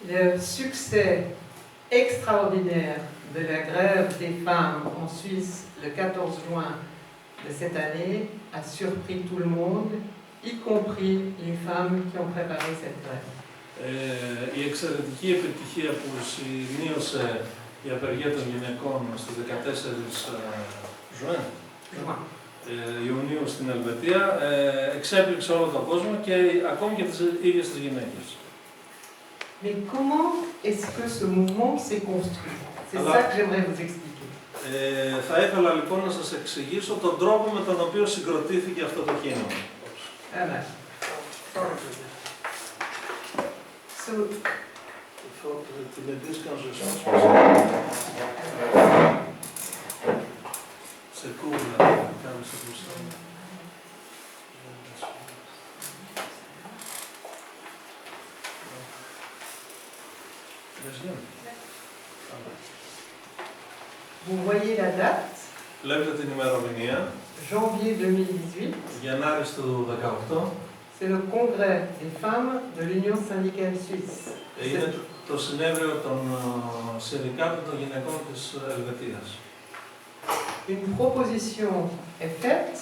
Le succès extraordinaire de la grève des femmes en Suisse le 14 juin de cette année a surpris tout le monde, y compris les femmes qui ont préparé cette grève. Η εξαιρετική επιτυχία που σημείωσε η απεργία των γυναικών στις 14 Ιουνίου στην Ελβετία εξέπληξε όλο τον κόσμο και ακόμη και τις ίδιες τις γυναίκες. Mais comment est-ce que ce mouvement s'est construit? C'est ça que j'aimerais vous expliquer. Θα ήθελα λοιπόν να σας εξηγήσω τον τρόπο με τον οποίο συγκροτήθηκε αυτό το κίνημα. So, c'est cool, comme ça tout ça. Vous voyez la date? Βλέπετε την ημερομηνία. Janvier 2018. Γενάρης του 2018. C'est le congrès des femmes de l'Union syndicale suisse. Είναι το συνέδριο των συνδικάτων των γυναικών της Ελβετίας. Une proposition est faite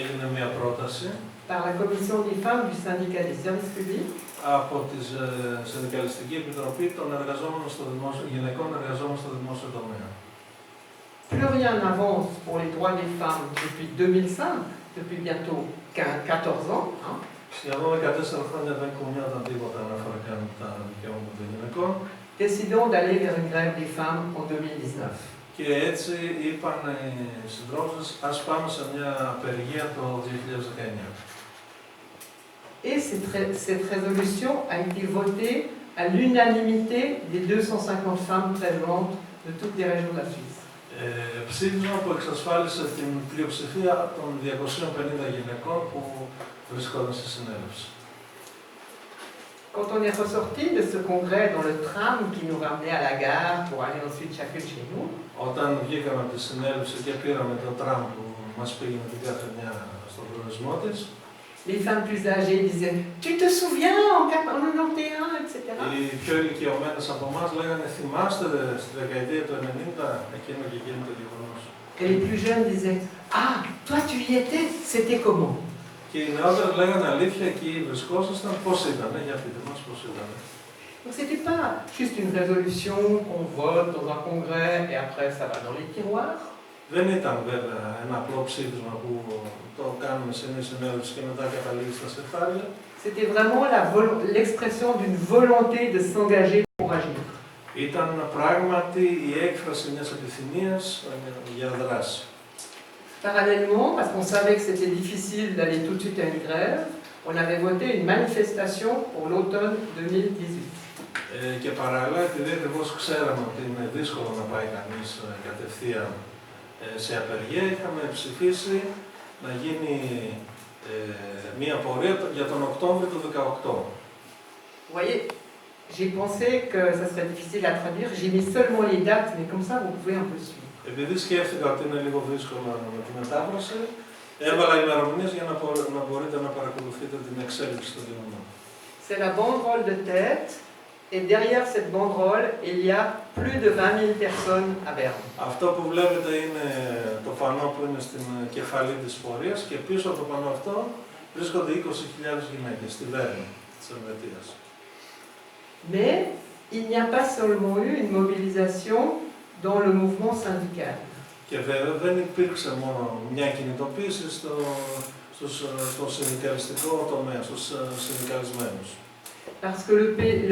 Έγινε μια πρόταση par la commission des femmes du syndicat des services publics από τη Συνδικαλιστική Επιτροπή των γυναικών εργαζόμενων στο δημόσιο τομέα. Plus rien n'avance pour les droits des femmes depuis 2005, depuis bientôt 14 ans. Hein. Σχεδόν 14 χρόνια δεν κουνιόταν τίποτα αναφορικά με τα δικαιώματα των γυναικών. Décidons d'aller vers une grève des femmes en 2019. Και έτσι είπαν οι συντρόφισσες, ας πάμε σε μια απεργία το 2019. Et cette résolution a été votée à l'unanimité des 250 femmes présentes de toutes les régions de la Suisse. Ψήφισμα που εξασφάλισε την πλειοψηφία των 250 γυναικών που βρισκόταν στη συνέλευση. Quand on est ressorti de ce congrès dans le tram qui nous ramenait à la gare pour aller ensuite chacune chez nous, Όταν βγήκαμε από τη συνέλευση και πήραμε το τραμ που μας πήγαινε την κάθε μια στον προορισμό της, les femmes plus âgées disaient « Tu te souviens en 91, etc. » οι πιο ηλικιωμένες από εμάς λέγανε «Θυμάστε στη δεκαετία του 90 εκείνο και εκείνο το γεγονός». Et les plus jeunes disaient « Ah, toi tu y étais, c'était comment ?» Και οι νεότερες λέγανε «Αλήθεια, εκεί βρισκόσασταν, πώς ήτανε, για πείτε μας πώς ήτανε». Donc ce n'était pas juste une résolution qu'on vote dans un congrès et après ça va dans les tiroirs. Δεν ήταν βέβαια ένα απλό ψήφισμα που το κάνουμε σε μια συνέλευση και μετά καταλήγει στα σεφτάρια. C'était vraiment l'expression d'une volonté de s'engager pour agir. Ήταν πράγματι η έκφραση μιας επιθυμίας για δράση. Parallèlement, parce qu'on savait que c'était difficile d'aller tout de suite à une grève, on avait voté une manifestation pour l'automne 2018. Και παράλληλα, επειδή ακριβώς ξέραμε ότι είναι δύσκολο να πάει κανείς κατευθείαν σε απεργία, είχαμε ψηφίσει να γίνει μία πορεία για τον Οκτώβριο του 2018. Vous voyez, j'ai pensé que ça serait difficile à traduire, j'ai mis seulement les dates, mais comme ça vous pouvez un peu suivre. Επειδή σκέφτηκα ότι είναι λίγο δύσκολο με τη μετάφραση, έβαλα ημερομηνίες για να μπορείτε να παρακολουθείτε την εξέλιξη των γεγονότων. C'est la banderole de tête, et derrière cette banderole, il y a plus de 20 000 personnes à Berne. Αυτό που βλέπετε είναι το πανό που είναι στην κεφαλή της πορείας και πίσω από το πανό αυτό βρίσκονται 20.000 γυναίκες στη Βέρνη της Ελβετίας. Mais il n'y a pas seulement eu une mobilisation dans le mouvement syndical. Και βέβαια δεν υπήρξε μόνο μια κινητοποίηση στο συνδικαλιστικό τομέα, στους συνδικαλισμένους. Parce que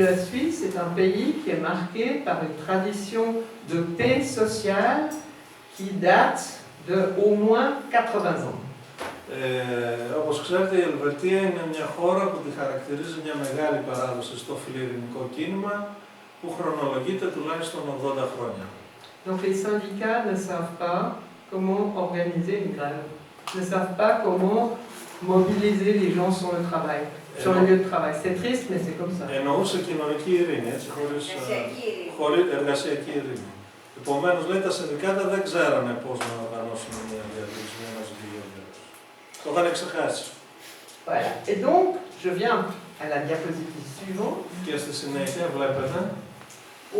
la Suisse est un pays qui est marqué par une tradition de paix sociale qui date de au moins 80 ans. Όπως ξέρετε, η Ελβετία είναι μια χώρα που τη χαρακτηρίζει μια μεγάλη παράδοση στο φιλιρινικό κίνημα που χρονολογείται τουλάχιστον 80 χρόνια. Donc les syndicats ne savent pas comment organiser une grève, ne savent pas comment mobiliser les gens sur le travail, sur le lieu de travail. C'est triste, mais c'est comme ça. Εννοούσε κοινωνική ειρήνη, έτσι, χωρίς εργασιακή ειρήνη. Επομένως, λέει, τα συνδικάτα δεν ξέρανε πώς να οργανώσουν μια διαδικασία, ένα ζητήριο. Το είχαν ξεχάσει. Voilà. Et donc, je viens à la diapositive suivante. Και στη συνέχεια βλέπετε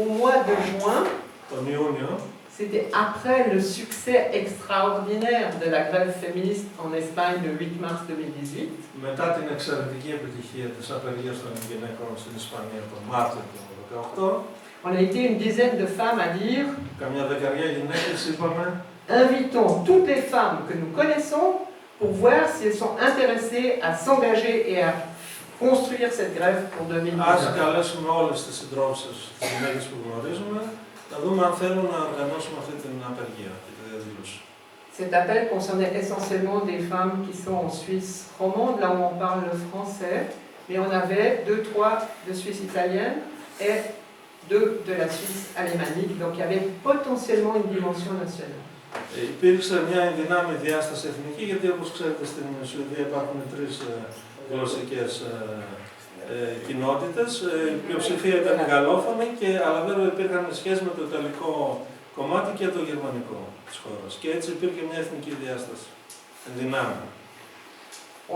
Au mois de juin, τον Ιούνιο, c'était après le succès extraordinaire de la grève féministe en Espagne le 8 mars 2018. μετά την εξαιρετική επιτυχία της απεργίας των γυναικών στην Ισπανία τον Μάρτιο του 2018, On a été une dizaine de femmes à dire καμιά δεκαριά γυναίκες είπαμε invitons toutes les femmes que nous connaissons pour voir si elles sont intéressées à s'engager et à construire cette grève pour ας 2019. καλέσουμε όλες τις συντρόφισσες, τις γυναίκες που γνωρίζουμε, να δούμε αν θέλουν να οργανώσουμε αυτή την απεργία και τη διαδήλωση. Cet appel concernait essentiellement des femmes qui sont en Suisse romande, là où on parle le français, mais on avait 2-3 de Suisse italienne et 2 de la Suisse alémanique, donc il y avait potentiellement une dimension nationale. Υπήρξε μια ενδυνάμει διάσταση εθνική, γιατί όπως ξέρετε στην Σουηδία υπάρχουν 3 γλωσσικές κοινότητες. Η πλειοψηφία ήταν γαλλόφωνη, αλλά βέβαια υπήρχαν σχέσεις με το ιταλικό κομμάτι και το γερμανικό της χώρας. Και έτσι υπήρχε μια εθνική διάσταση ενδυνάμει.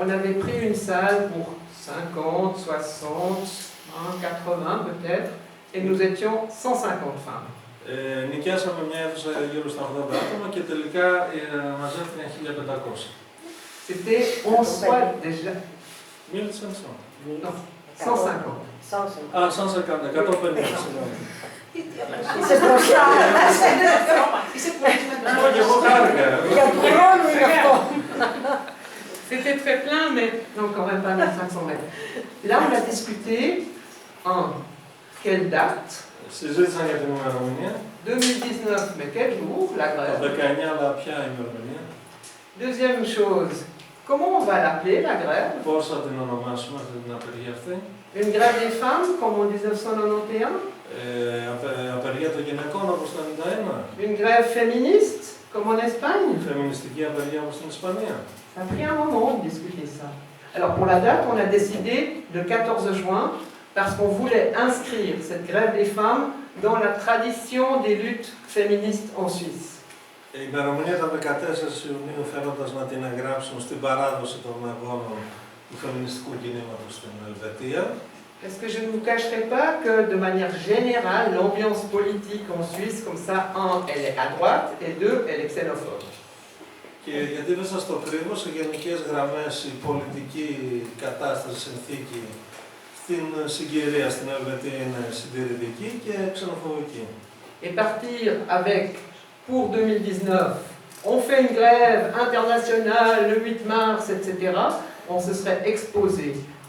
On avait pris une salle pour 50, 60, 80 peut-être, et nous étions 150 femmes. Νοικιάσαμε μια αίθουσα γύρω στα 80 άτομα και τελικά μαζεύτηκαν 1500. C'était en soi déjà. 1500. Non, 150. Α, 150, 150, συγγνώμη. Είσαι μπροστά. Και εγώ χάρηκα. Για του χρόνου είναι αυτό. C'était très plein, mais non, quand même pas 1500 mètres. Là, on a discuté en quelle date, Συζήτησαν για την ημερομηνία. 2019, mais quel jour, la Το grève. 19, αλλά ποια ημερομηνία. Deuxième chose, comment on va l'appeler, la grève? Πώς θα την ονομάσουμε αυτή την απεργία αυτή. Une grève des femmes, comme en 1991? Απεργία των γυναικών όπως το 1991. Une grève féministe, comme en Espagne? Φεμινιστική απεργία όπως στην Ισπανία. Ça a pris un moment de discuter ça. Alors pour la date, on a décidé le 14 juin parce qu'on voulait inscrire cette grève des femmes dans la tradition des luttes féministes en Suisse. Η ημερομηνία ήταν 14 Ιουνίου, θέλοντας να την εγγράψουν στην παράδοση των αγώνων του φεμινιστικού κινήματος στην Ελβετία. Parce que je ne vous cacherai pas que de manière générale, l'ambiance politique en Suisse, comme ça, un, elle est à droite et 2, elle est xénophobe. Και γιατί δεν σας το κρύβω, σε γενικές γραμμές η πολιτική κατάσταση, συνθήκη στην συγκυρία στην Ελβετία είναι συντηρητική και ξενοφοβική. Et partir avec, pour 2019, on fait une grève internationale le 8 mars, etc., on se serait exposé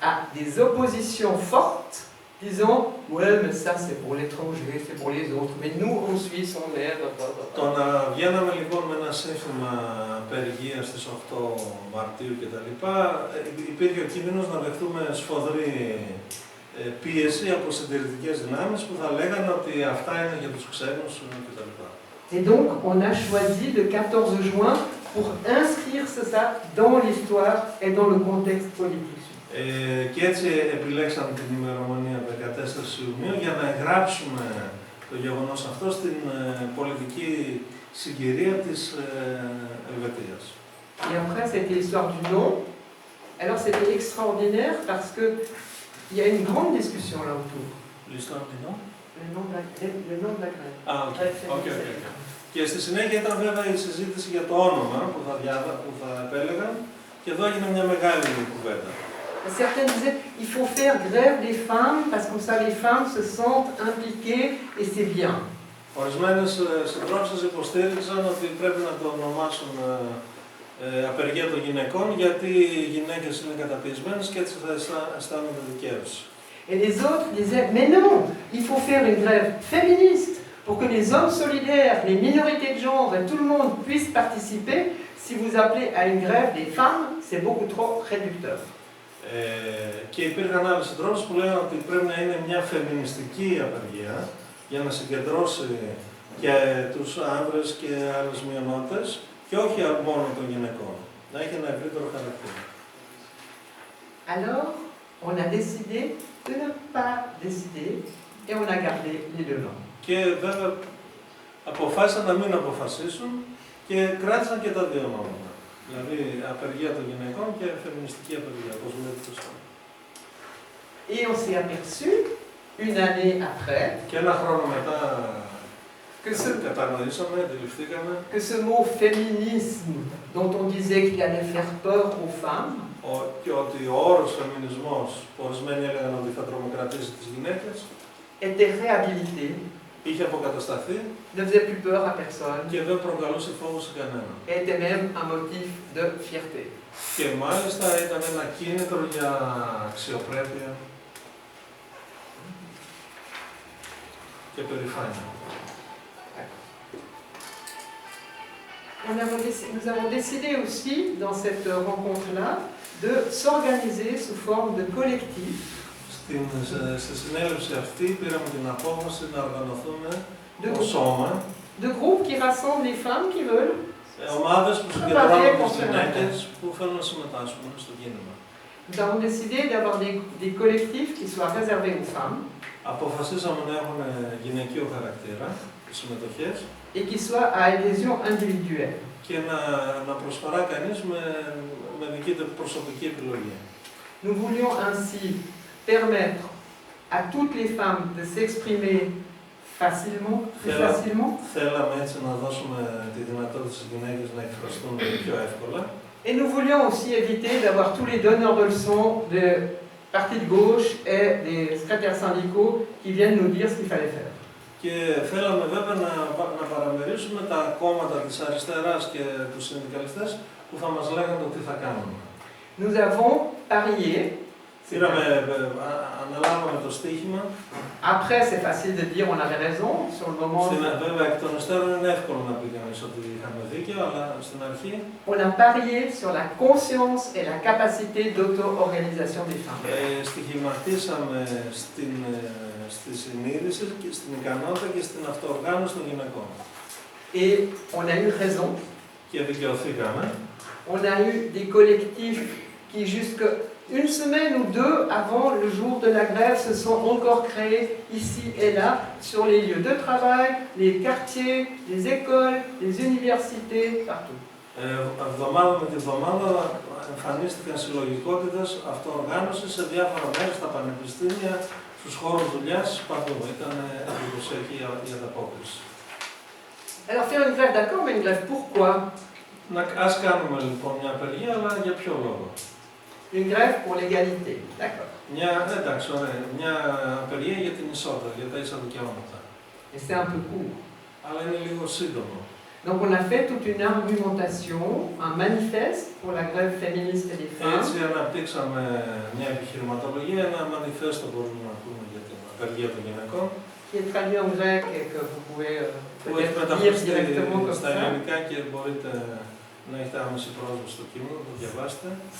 à des oppositions fortes, disant « Ouais, mais ça c'est pour l'étranger, c'est pour les autres, mais nous en Suisse on est... » Το να βγαίναμε λοιπόν με ένα σύνθημα απεργίας στις 8 Μαρτίου κτλ. Υπήρχε ο κίνδυνος να δεχτούμε σφοδρή πίεση από συντηρητικές δυνάμεις που θα λέγανε ότι αυτά είναι για τους ξένους κτλ. Et donc on a choisi le 14 juin pour inscrire ça dans l'histoire et dans le contexte politique. Και έτσι επιλέξαμε την ημερομηνία 14 Ιουνίου για να εγγράψουμε το γεγονός αυτό στην πολιτική συγκυρία της Ελβετίας. Et après, c'était l'histoire du nom. Alors c'était extraordinaire parce qu'il y a une grande discussion là autour. L'histoire du nom? Le nom de la grève. Α, οκ. Και στη συνέχεια ήταν βέβαια η συζήτηση για το όνομα που θα επέλεγαν και εδώ έγινε μια μεγάλη κουβέντα. Certains disaient il faut faire grève des femmes parce que comme ça les femmes se sentent impliquées et c'est bien. Ορισμένες συντρόφισσες υποστήριξαν ότι πρέπει να το ονομάσουν απεργία των γυναικών γιατί οι γυναίκες είναι καταπιεσμένες και έτσι θα αισθάνονται δικαίωση. Et les autres disaient mais non, il faut faire une grève féministe pour que les hommes solidaires, les minorités de genre et tout le monde puisse participer. Si vous appelez à une grève des femmes, c'est beaucoup trop réducteur. Και υπήρχαν άλλες συντρόφισσες που λέγανε ότι πρέπει να είναι μια φεμινιστική απεργία για να συγκεντρώσει και τους άνδρες και άλλες μειονότητες και όχι μόνο των γυναικών. Να έχει ένα ευρύτερο χαρακτήρα. Alors, on a décidé de ne pas décider et on a gardé les deux noms. Και βέβαια αποφάσισαν να μην αποφασίσουν και κράτησαν και τα δύο ονόματα. Δηλαδή απεργία των γυναικών και φεμινιστική απεργία, όπως λέτε σωστά. Et on s'est aperçu, une année après, Και ένα χρόνο μετά κατανοήσαμε, αντιληφθήκαμε que ce mot féminisme, dont on disait qu'il allait faire peur aux femmes, και ότι ο όρος φεμινισμός, που ορισμένοι έλεγαν ότι θα τρομοκρατήσει τις γυναίκες, était réhabilité, είχε αποκατασταθεί ne faisait plus peur à personne, και δεν προκαλούσε φόβο σε κανέναν. et était même un motif de fierté. Και μάλιστα ήταν ένα κίνητρο για αξιοπρέπεια και περηφάνεια. Nous avons décidé aussi, dans cette rencontre-là, de s'organiser sous forme de collectif. Στη συνέλευση αυτή πήραμε την απόφαση να οργανωθούμε ως σώμα, de groupes qui rassemblent les femmes qui veulent. Ομάδες που συγκεντρώνουν τις γυναίκες που θέλουν να συμμετάσχουν στο κίνημα. Nous avons décidé d'avoir des collectifs qui soient réservés aux femmes. Αποφασίσαμε να έχουν γυναικείο χαρακτήρα, συμμετοχές, et qui soient à adhésion individuelle. Και να προσφορά κανείς με δική του προσωπική επιλογή. Nous voulions ainsi permettre à toutes les femmes de s'exprimer facilement, plus facilement. Θέλαμε έτσι να δώσουμε τη δυνατότητα στις γυναίκες να εκφραστούν πιο εύκολα. Et nous voulions aussi éviter d'avoir tous les donneurs de leçons de partis de gauche et des secrétaires syndicaux qui viennent nous dire ce qu'il fallait faire. Και θέλαμε βέβαια να παραμερίσουμε τα κόμματα της αριστεράς και τους συνδικαλιστές που θα μας λέγανε το τι θα κάνουμε. Nous avons parié. Αναλάβαμε το στοίχημα. Après, c'est facile de dire on avait raison sur le moment. Βέβαια, εκ των υστέρων είναι εύκολο να πει κανείς ότι είχαμε δίκιο, αλλά στην αρχή. On a parié sur la conscience et la capacité d'auto-organisation des femmes. Στοιχηματίσαμε στη συνείδηση, στην ικανότητα και στην αυτοοργάνωση των γυναικών. Et on a eu raison. Και δικαιωθήκαμε. On a eu des collectifs qui jusque une semaine ou deux avant le jour de la grève se sont encore créés ici et là sur les lieux de travail, les quartiers, les écoles, les universités, partout. Εβδομάδα με τη βδομάδα εμφανίστηκαν συλλογικότητες αυτοοργάνωσης σε διάφορα μέρη, στα πανεπιστήμια, στους χώρους δουλειάς, παντού. Ήταν εντυπωσιακή η ανταπόκριση. Alors faire une grève, d'accord, mais une grève pourquoi? Ας κάνουμε λοιπόν μια απεργία, αλλά για ποιο λόγο? Une grève pour l'égalité, d'accord. Εντάξει, ωραία. Μια απεργία για την ισότητα, για τα ίσα δικαιώματα. Et c'est un peu court. Αλλά είναι λίγο σύντομο. Donc on a fait toute une argumentation, un manifeste pour la grève féministe et des femmes. Έτσι αναπτύξαμε μια επιχειρηματολογία, ένα μανιφέστο μπορούμε να πούμε για την απεργία των γυναικών. Qui est traduit en grec et que vous pouvez peut-être lire directement comme ça.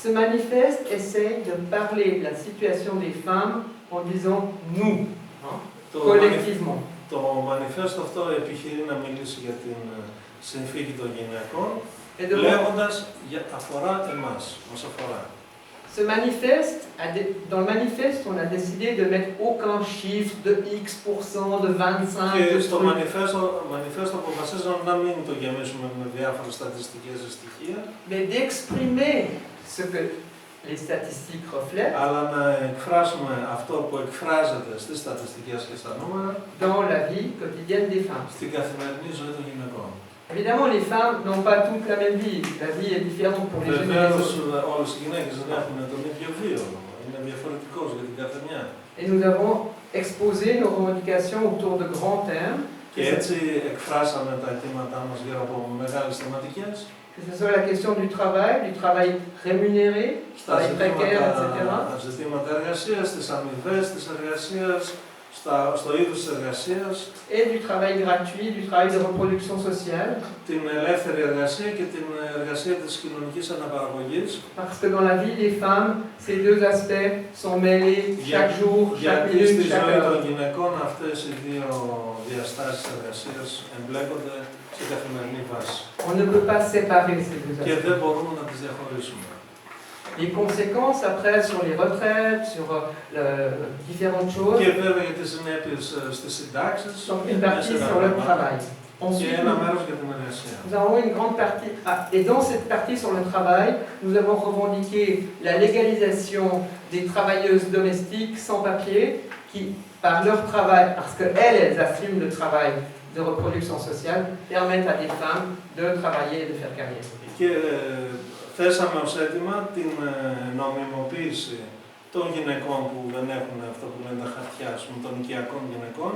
Ce manifeste essaye de parler de la situation des femmes en disant nous, collectivement. Το μανιφέστο αυτό επιχειρεί να μιλήσει για την συνθήκη των γυναικών, λέγοντας αφορά εμάς, μας αφορά. Ce manifeste, dans le manifeste, on a décidé de mettre aucun chiffre de X%, de 25%. Και στο manifesto αποφασίζαμε να μην το γεμίσουμε με διάφορες στατιστικές στοιχεία. Mais d'exprimer ce que les statistiques reflètent. Αλλά να εκφράσουμε αυτό που εκφράζεται στις στατιστικές και στα νούμερα. Dans la vie quotidienne des femmes. Στην καθημερινή ζωή των γυναικών. Évidemment, les femmes n'ont pas toutes la même vie. La vie est différente pour les jeunes et les autres. Όλες οι γυναίκες δεν έχουν τον ίδιο βίο. Είναι διαφορετικός για την κάθε μια. Et nous avons exposé nos revendications autour de grands thèmes. Και έτσι εκφράσαμε τα αιτήματά μας γύρω από μεγάλες θεματικές. Que ce soit la question du travail rémunéré, du travail précaire, etc. Στα ζητήματα εργασίας, τις αμοιβές της εργασίας, στο είδος της εργασίας. Et du travail gratuit, du travail de reproduction sociale. Την ελεύθερη εργασία και την εργασία της κοινωνικής αναπαραγωγής. Parce que dans la vie des femmes, ces deux aspects sont mêlés chaque jour, chaque minute, chaque heure. Γιατί στη ζωή των γυναικών αυτές οι δύο διαστάσεις εργασίας εμπλέκονται σε καθημερινή βάση. On ne peut pas séparer ces deux aspects. Και δεν μπορούμε να τις διαχωρίσουμε. Les conséquences après sur les retraites, sur différentes choses. Και βέβαια για τις συνέπειες στις συντάξεις. Donc une partie sur le travail. Ensuite, και ένα μέρος για την εργασία. nous avons une grande partie. Ah, et dans cette partie sur le travail, nous avons revendiqué la légalisation des travailleuses domestiques sans papier qui, par leur travail, parce qu'elles assument le travail de reproduction sociale, permettent à des femmes de travailler et de faire carrière. Και θέσαμε ως αίτημα την νομιμοποίηση των γυναικών που δεν έχουν αυτό που λένε τα χαρτιά, των οικιακών γυναικών,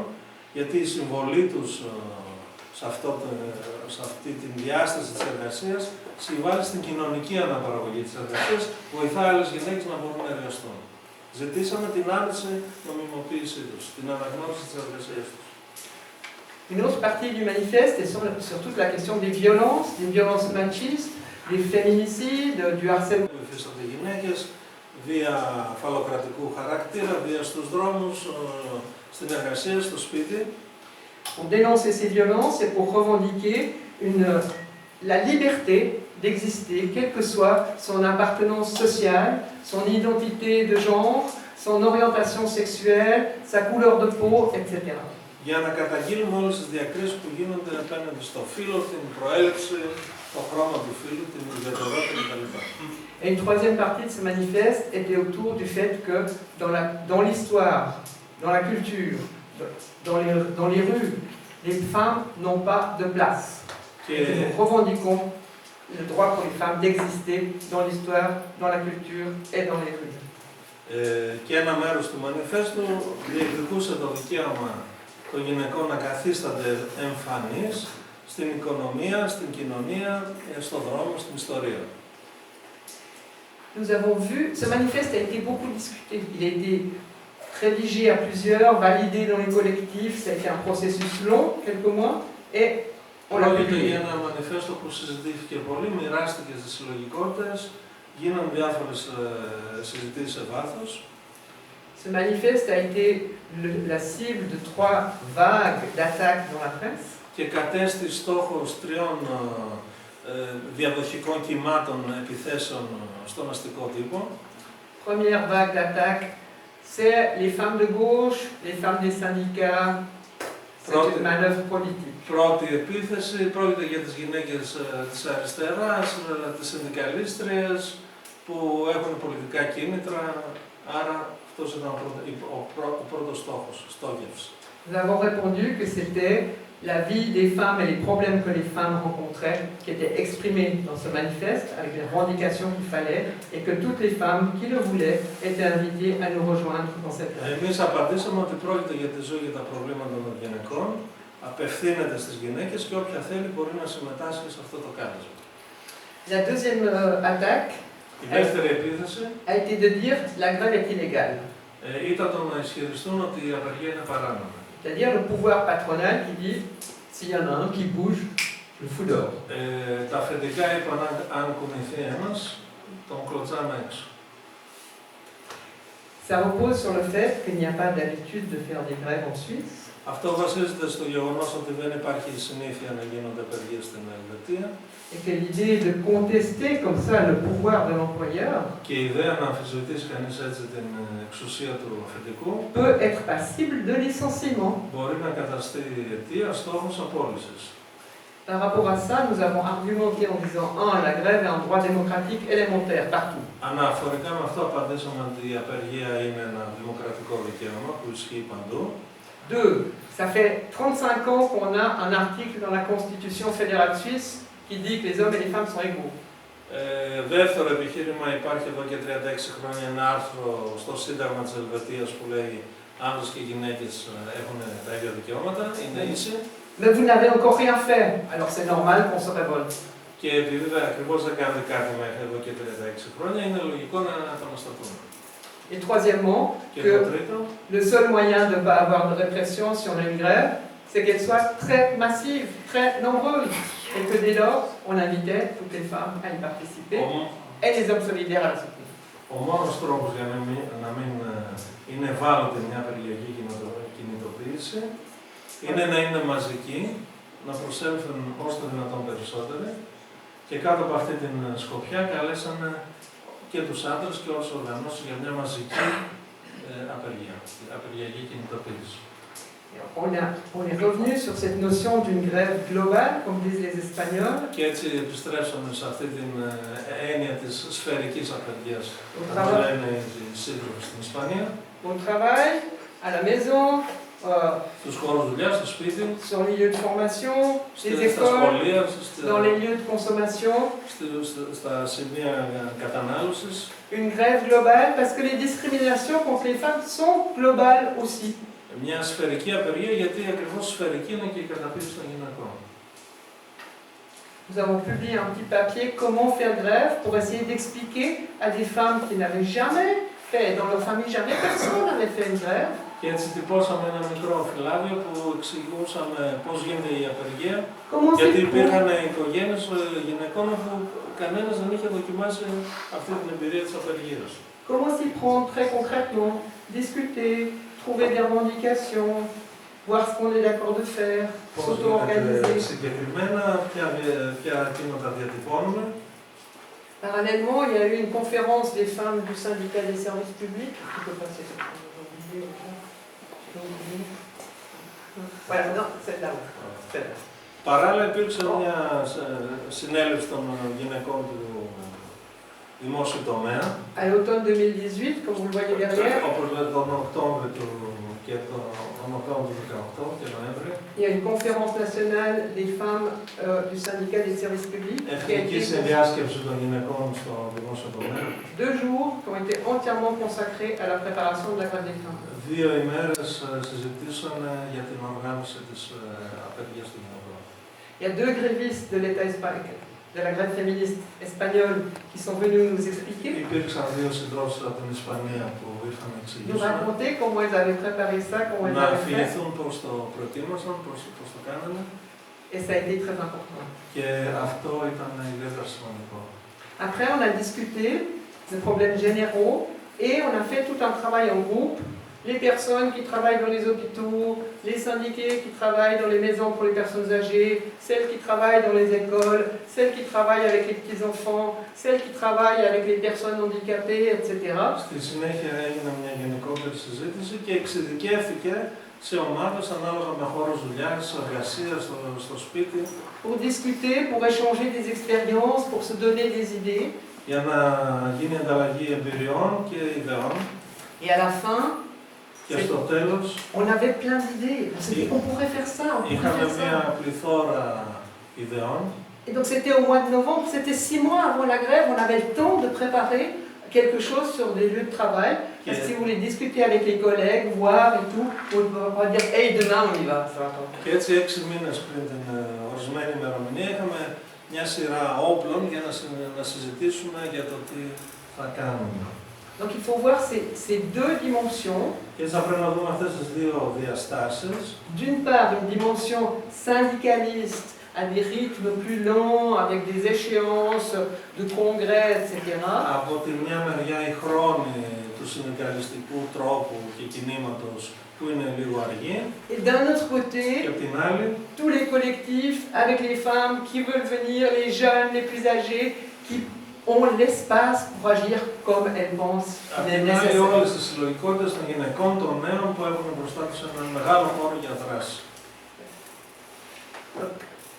γιατί η συμβολή τους σε αυτή τη διάσταση της εργασίας συμβάλλει στην κοινωνική αναπαραγωγή της εργασίας, βοηθά άλλες γυναίκες να μπορούν να εργαστούν. Ζητήσαμε την άμεση νομιμοποίησή τους, την αναγνώριση της εργασίας τους. Une autre partie du manifeste est sur toute la question des violences machistes, des féminicides, du harcèlement. Υφίστανται γυναίκες, βία φαλοκρατικού χαρακτήρα, βία στους δρόμους, στην εργασία, στο σπίτι. Pour dénoncer ces violences et pour revendiquer la liberté d'exister, quelle que soit son appartenance sociale, son identité de genre, son orientation sexuelle, sa couleur de peau, etc. Για να καταγγείλουμε όλες τις διακρίσεις που γίνονται απέναντι στο φύλο, την προέλευση, το χρώμα του φύλου, την ιδιαιτερότητα κτλ. Et une troisième partie de ce manifeste était autour du fait que dans l'histoire, dans la culture, dans les rues, les femmes n'ont pas de place. Et nous revendiquons le droit pour les femmes d'exister dans l'histoire, dans la culture et dans les rues. Και ένα μέρος του μανιφέστου διεκδικούσε το δικαίωμα των γυναικών να καθίστανται εμφανείς στην οικονομία, στην κοινωνία, στον δρόμο, στην ιστορία. Nous avons vu, ce manifeste a été beaucoup discuté. Il a été rédigé à plusieurs, validé dans les collectifs, ça a été un processus long, quelques mois, et on l'a Πρόκειται publié. για ένα μανιφέστο που συζητήθηκε πολύ, μοιράστηκε στις συλλογικότητες, γίναν διάφορες συζητήσεις σε βάθος. Ce manifeste a été la cible de 3 vagues d'attaques dans la presse. Και κατέστη στόχος 3 διαδοχικών κυμάτων επιθέσεων στον αστικό τύπο. Première vague d'attaques, c'est les femmes de gauche, les femmes des syndicats, c'est une manœuvre politique. Πρώτη επίθεση πρόκειται για τις γυναίκες της αριστεράς, τις συνδικαλίστριες που έχουν πολιτικά κίνητρα, άρα αυτός ήταν ο πρώτος στόχος, στόχευση. Nous avons répondu que c'était la vie des femmes et les problèmes que les femmes rencontraient qui étaient exprimés dans ce manifeste avec les revendications qu'il fallait et que toutes les femmes qui le voulaient étaient invitées à nous rejoindre dans cette œuvre. Εμείς απαντήσαμε ότι πρόκειται για τη ζωή και τα προβλήματα των γυναικών, απευθύνεται στις γυναίκες και όποια θέλει μπορεί να συμμετάσχει σε αυτό το κάλεσμα. La deuxième attaque Η δεύτερη επίθεση a été de dire la grève est illégale. ήταν το να ισχυριστούν ότι η απεργία είναι παράνομη. C'est-à-dire le pouvoir patronal qui dit s'il y en a un qui bouge, je le fous dehors. Τα αφεντικά είπαν αν κουνηθεί ένας, τον κλωτσάμε έξω. Ça repose sur le fait qu'il n'y a pas d'habitude de faire des grèves en Suisse. Αυτό βασίζεται στο γεγονός ότι δεν υπάρχει συνήθεια να γίνονται απεργίες στην Ελβετία. Et que l'idée de contester comme ça le pouvoir de l'employeur Και η ιδέα να αμφισβητήσει κανείς έτσι την εξουσία του αφεντικού peut être passible de licenciement. μπορεί να καταστεί αιτία στόχος απόλυσης. Par rapport à ça, nous avons argumenté en disant 1. La grève est un droit démocratique élémentaire partout. Αναφορικά με αυτό απαντήσαμε ότι η απεργία είναι ένα δημοκρατικό δικαίωμα που ισχύει παντού. 2. Ça fait 35 ans qu'on a un article dans la Constitution fédérale suisse qui dit que les hommes et les femmes sont égaux. Δεύτερο επιχείρημα, υπάρχει εδώ και 36 χρόνια ένα άρθρο στο Σύνταγμα της Ελβετίας που λέει άνδρες και γυναίκες έχουν τα ίδια δικαιώματα, είναι ίσοι. Mais vous n'avez encore rien fait, alors c'est normal qu'on se révolte. Και επειδή ακριβώς δεν κάνετε κάτι μέχρι εδώ και 36 χρόνια, είναι λογικό να επαναστατούν. Et troisièmement, Και que το τρίτο, le seul moyen de ne pas avoir de répression si on a une grève, c'est qu'elle soit très massive, très nombreuse. Et que dès lors, on invitait toutes les femmes à y participer et les hommes solidaires à la soutenir. ο μόνος τρόπος για να μην είναι ευάλωτη μια απεργιακή κινητοποίηση είναι να είναι μαζική, να προσέλθουν όσο το δυνατόν περισσότεροι και κάτω από αυτή την σκοπιά καλέσανε και τους άντρες και όλες τις οργανώσεις για μια μαζική απεργία, απεργιακή κινητοποίηση. On est revenu sur cette notion d'une grève globale, comme disent les Espagnols. Και έτσι επιστρέψαμε σε αυτή την έννοια της σφαιρικής απεργίας, Au όπως travail, λένε οι σύντροφοι στην Ισπανία, au travail, à la maison, στους χώρους δουλειάς, στο σπίτι, sur les lieux de formation, les στα écoles, σχολεία, dans les lieux de consommation. στα σημεία κατανάλωσης. Une grève globale parce que les discriminations contre les femmes sont globales aussi. Μια σφαιρική απεργία, γιατί ακριβώς σφαιρική είναι και η καταπίεση των γυναικών. Nous avons publié un petit papier comment faire grève pour essayer d'expliquer à des femmes qui n'avaient jamais fait, dans leur famille jamais personne n'avait fait une grève. Και έτσι τυπώσαμε ένα μικρό φυλάδιο που εξηγούσαμε πώς γίνεται η απεργία, Comment γιατί s'y υπήρχαν prendre, οικογένειες γυναικών που κανένας δεν είχε δοκιμάσει αυτή την εμπειρία της απεργίας. comment s'y prendre très concrètement, discuter, trouver des revendications, voir ce qu'on est d'accord de faire, Πώς s'auto-organiser. γίνεται συγκεκριμένα, ποια κίνηματα διατυπώνουμε. Parallèlement, il y a eu une conférence des femmes du syndicat des services publics. Tu peux passer ça. Voilà, non, celle-là. Celle-là. Παράλληλα υπήρξε μια συνέλευση των γυναικών του δημόσιου τομέα, À l'automne 2018, comme vous le voyez derrière, όπως λέει τον Οκτώβριο και τον Οκτώβριο του 2018 και Νοέμβριο. il y a une conférence nationale des femmes du syndicat des services publics qui a Εθνική été συνδιάσκεψη των γυναικών στο δημόσιο τομέα. 2 jours qui ont été entièrement consacrés à la préparation de la grève des femmes. 2 ημέρες συζητήσαν για την οργάνωση της απεργίας των γυναικών. Il y a 2 grévistes de l'État espagnol, de la grève féministe espagnole, qui sont venus nous expliquer, Υπήρξαν 2 συντρόφους από την Ισπανία που ήρθαν να nous εξηγήσουν, raconter comment ils avaient préparé ça, comment ils να avaient fait. αφιεθούν πώς το προετοίμασαν, πώς το κάνανε. Et ça a été très important. Και αυτό ήταν ιδιαίτερα σημαντικό. Après, on a discuté des problèmes généraux et on a fait tout un travail en groupe. Les personnes qui travaillent dans les hôpitaux, les syndiqués qui travaillent dans les maisons pour les personnes âgées, celles qui travaillent dans les écoles, celles qui travaillent avec les petits-enfants, celles qui travaillent avec les personnes handicapées, etc. Στη συνέχεια έγινε μια γενικότερη συζήτηση και εξειδικεύθηκε σε ομάδες ανάλογα με χώρους δουλειάς, εργασίας, στο σπίτι, Pour discuter, pour échanger des expériences, pour se donner des idées. για να γίνει ανταλλαγή εμπειριών και ιδεών. Et à la fin, Και στο τέλος on avait plein d'idées. On s'est dit, on pourrait faire ça, on pourrait είχαμε faire ça. μια πληθώρα ιδεών. Et donc c'était au mois de novembre, c'était 6 mois avant la grève, on avait le temps de préparer quelque chose sur des lieux de travail. Parce que si vous voulez discuter avec les collègues, voir et tout, on va dire, hey, demain on y va, ça va pas. Και έτσι 6 μήνες πριν την ορισμένη ημερομηνία είχαμε μια σειρά όπλων για να συζητήσουμε για το τι θα κάνουμε. Donc il faut voir ces 2 dimensions. Και έτσι θα πρέπει να δούμε αυτές τις 2 διαστάσεις. D'une part, une dimension syndicaliste, à des rythmes plus lents, avec des échéances de congrès, etc. Από τη μια μεριά η χρόνη του συνδικαλιστικού τρόπου και κινήματος που είναι λίγο αργή. Et d'un autre côté, Και από την άλλη, tous les collectifs avec les femmes qui veulent venir, les jeunes, les plus âgés, qui ont l'espace pour agir comme elles pensent απ' qu'il est την άλλη nécessaire. όλες τις συλλογικότητες των γυναικών, των νέων που έχουν μπροστά τους έναν μεγάλο χώρο για δράση.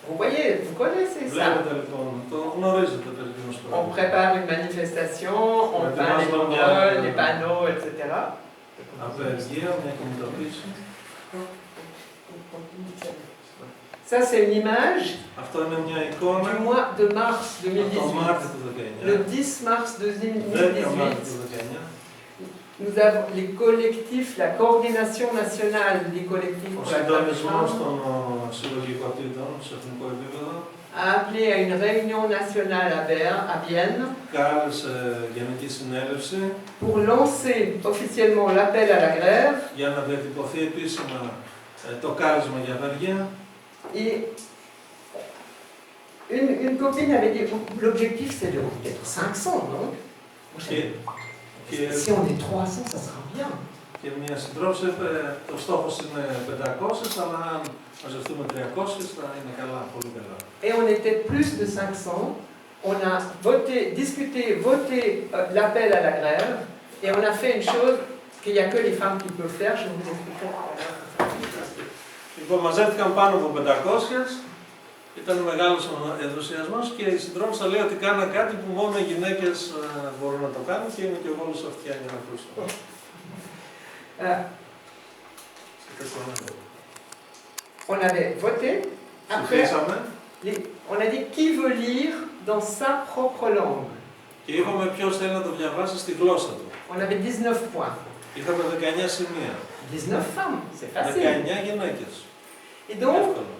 Vous voyez, vous connaissez ça. Βλέπετε λοιπόν, το γνωρίζετε περί τίνος On πρόκειται. prépare une manifestation, on Ouais, peint les demande-moi, banderoles, les panneaux, etc. Απεργία, μια κινητοποίηση. Ça, c'est une image Αυτό είναι μια εικόνα du mois de mars από το 2018. Μάρτιο του Le 19. 10 mars 10 Μάρτιο 2018, του 19. nous avons les collectifs, la coordination nationale des collectifs Ο pour la grève des συντονισμός femmes των συλλογικότητων σε εθνικό επίπεδο a appelé à une réunion nationale à Vienne κάλεσε γενική συνέλευση pour lancer officiellement l'appel à la grève. για να διατυπωθεί επίσημα το κάλεσμα για απεργία. Et une copine avait dit, l'objectif c'est d'être 500, non? Και, Si on est 300, ça sera bien. και μια συντρόφος είπε, το στόχος είναι 500, αλλά αν μαζευτούμε 300 θα είναι καλά, πολύ καλά. Et on était plus de 500. On a voté, discuté, voté l'appel à la grève. Et on a fait une chose qu'il n'y a que les femmes qui peuvent faire. Je vais vous expliquer. Λοιπόν, μαζεύτηκαν πάνω από 500, ήταν μεγάλος ενθουσιασμός και η συντρόφισσα λέει ότι κάνα κάτι που μόνο οι γυναίκες μπορούν να το κάνουν και είμαι και εγώ όλος αυτιά για να ακούσω. On avait voté. Après, Ψηφίσαμε on a dit qui veut lire dans sa propre langue. και είπαμε ποιος θέλει να το διαβάσει στη γλώσσα του. On avait 19 points. Είχαμε 19 σημεία. 19 femmes, c'est facile. 19 γυναίκες. Et donc, Εύκολο.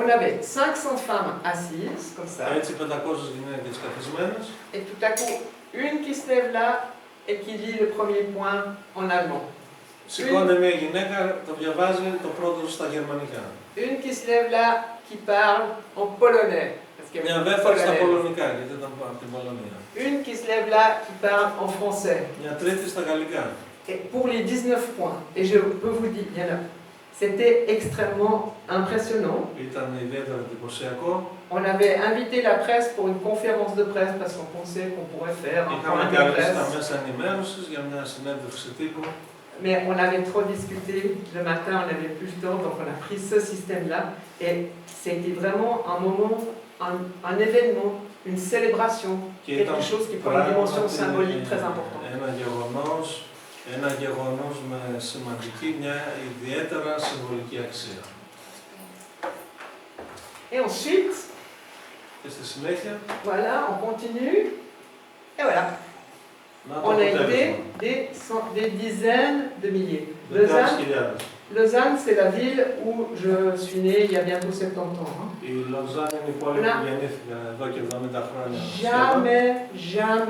on avait 500 femmes assises, comme ça. Έτσι 500 γυναίκες καθισμένες. Et tout à coup, une qui se lève là et qui lit le premier point en allemand. Σηκώνεται μια γυναίκα, το διαβάζει το πρώτο στα γερμανικά. Une qui se lève là, qui parle en polonais. Parce qu'il y Μια avait δεύτερη στα polonais. πολωνικά, γιατί ήταν από την Πολωνία. Une qui se lève là, qui parle en français. Μια τρίτη στα γαλλικά. Et pour les 19 points, et je peux vous dire, il y en a, c'était extrêmement impressionnant. Ήταν ιδιαίτερα εντυπωσιακό. On avait invité la presse pour une conférence de presse parce qu'on pensait qu'on pourrait faire un Είχαμε point de καλέσει τα presse. μέσα ενημέρωσης για μια συνέντευξη τύπου. Mais on avait trop discuté le matin, on n'avait plus le temps, donc on a pris ce système-là. Et c'était vraiment un moment, un événement, une célébration, quelque chose qui prend une dimension symbolique très importante. Ένα γεγονός με σημαντική, μια ιδιαίτερα συμβολική αξία. Et ensuite, Και στη συνέχεια, voilà, on continue. Et voilà, να το on a αποτέλεσμα. été des dizaines de milliers. 10.000. Lausanne, c'est la ville où je suis née il y a bientôt 70 ans. Hein. Η Λοζάνη είναι η πόλη Να. που γεννήθηκα εδώ και 70 χρόνια. Jamais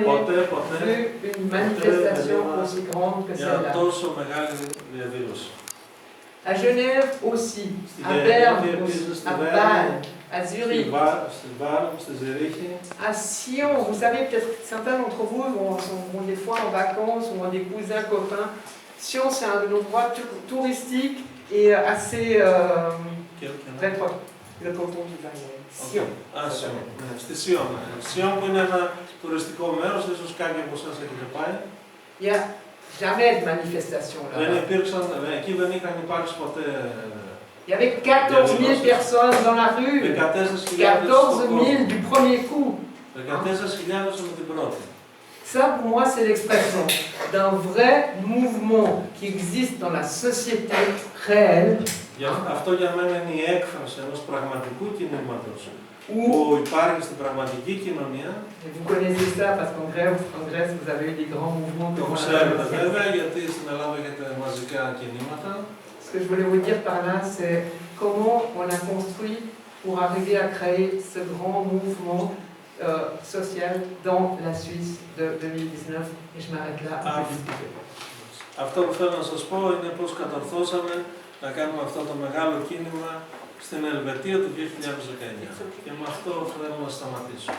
Ποτέ, ποτέ, vu une manifestation aussi grande que μια celle-là. τόσο μεγάλη διαδήλωση. À Genève aussi, Στην à Γενέβη, Berne επίσης, aussi, στη à Βέρνη, Bâle, à στη Zurich, Βάρ, στη Ζερίχη, à Sion. Vous savez, peut-être certains d'entre vous vont des fois en vacances ou ont des cousins, copains. Sion, c'est un endroit touristique et assez και très proche. Le canton du Valais. Sion. Α, Σιόν. Ναι, στη Σιόν. Σιόν που είναι ένα τουριστικό μέρος, ίσως κάποιοι από εσάς έχετε πάει. Il n'y a jamais de manifestation Δεν là-bas. υπήρξαν, εκεί δεν είχαν υπάρξει ποτέ. Il y avait 14 000 personnes dans la rue. 14.000 14 000 du premier coup. 14.000 με την πρώτη. Ça, pour moi, c'est l'expression d'un vrai mouvement qui existe dans la société réelle, Αυτό για μένα είναι η έκφραση ενός πραγματικού κινήματος où, που υπάρχει στην πραγματική κοινωνία. et vous connaissez ça parce qu'en Grèce, vous avez eu des grands mouvements. Το comme on ξέρετε appelle. βέβαια, γιατί στην Ελλάδα έχετε μαζικά κινήματα. Ce que je voulais vous dire par là, c'est comment on a construit pour arriver à créer ce grand mouvement social dans la Suisse de 2019. Et je m'arrête là. Αυτό που θέλω να σας πω είναι πώς κατορθώσαμε να κάνουμε αυτό το μεγάλο κίνημα στην Ελβετία του 2019. Και με αυτό θέλω να σταματήσω.